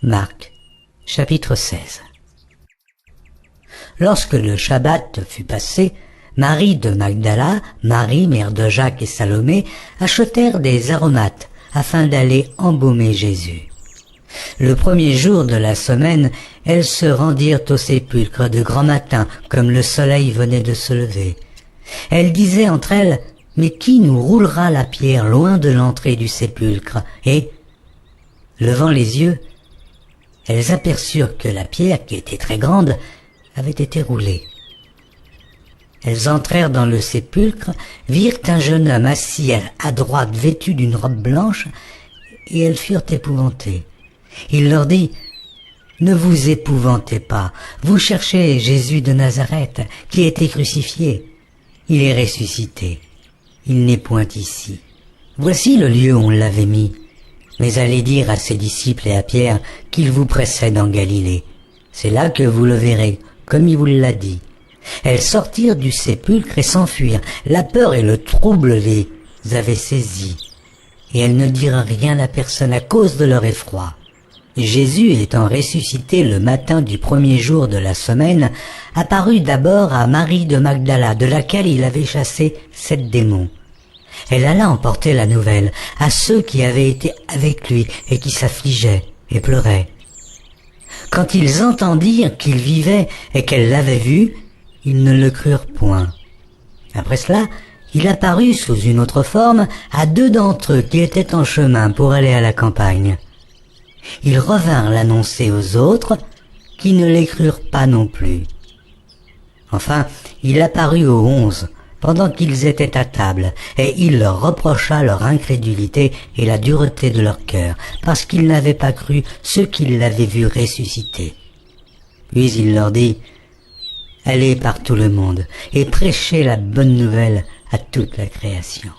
Marc, chapitre 16. Lorsque le Shabbat fut passé, Marie de Magdala, Marie, mère de Jacques et Salomé, achetèrent des aromates afin d'aller embaumer Jésus. Le premier jour de la semaine, elles se rendirent au sépulcre de grand matin, comme le soleil venait de se lever. Elles disaient entre elles, « Mais qui nous roulera la pierre loin de l'entrée du sépulcre ?» Et, levant les yeux, elles aperçurent que la pierre, qui était très grande, avait été roulée. Elles entrèrent dans le sépulcre, virent un jeune homme assis à droite vêtu d'une robe blanche, et elles furent épouvantées. Il leur dit, « Ne vous épouvantez pas, vous cherchez Jésus de Nazareth, qui a été crucifié. Il est ressuscité. Il n'est point ici. Voici le lieu où on l'avait mis. Mais allez dire à ses disciples et à Pierre qu'il vous précède en Galilée. C'est là que vous le verrez, comme il vous l'a dit. » Elles sortirent du sépulcre et s'enfuirent. La peur et le trouble les avaient saisies. Et elles ne dirent rien à personne à cause de leur effroi. Jésus, étant ressuscité le matin du premier jour de la semaine, apparut d'abord à Marie de Magdala, de laquelle il avait chassé 7 démons. Elle alla emporter la nouvelle à ceux qui avaient été avec lui et qui s'affligeaient et pleuraient. Quand ils entendirent qu'il vivait et qu'elle l'avait vu, ils ne le crurent point. Après cela, il apparut sous une autre forme à 2 d'entre eux qui étaient en chemin pour aller à la campagne. Ils revinrent l'annoncer aux autres, qui ne les crurent pas non plus. Enfin, il apparut aux 11, pendant qu'ils étaient à table, et il leur reprocha leur incrédulité et la dureté de leur cœur, parce qu'ils n'avaient pas cru ceux qui l'avaient vu ressusciter. Puis il leur dit, « Allez par tout le monde, et prêchez la bonne nouvelle à toute la création.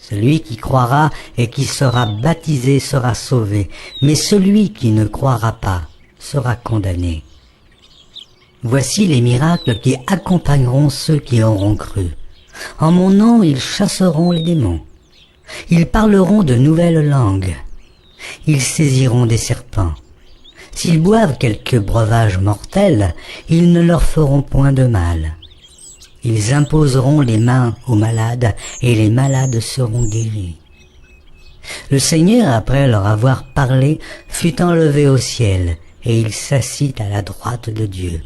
Celui qui croira et qui sera baptisé sera sauvé, mais celui qui ne croira pas sera condamné. Voici les miracles qui accompagneront ceux qui auront cru. En mon nom, ils chasseront les démons. Ils parleront de nouvelles langues. Ils saisiront des serpents. S'ils boivent quelque breuvage mortel, ils ne leur feront point de mal. Ils imposeront les mains aux malades, et les malades seront guéris. » Le Seigneur, après leur avoir parlé, fut enlevé au ciel, et il s'assit à la droite de Dieu.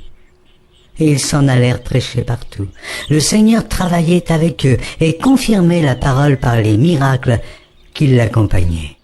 Et ils s'en allèrent prêcher partout. Le Seigneur travaillait avec eux, et confirmait la parole par les miracles qui l'accompagnaient.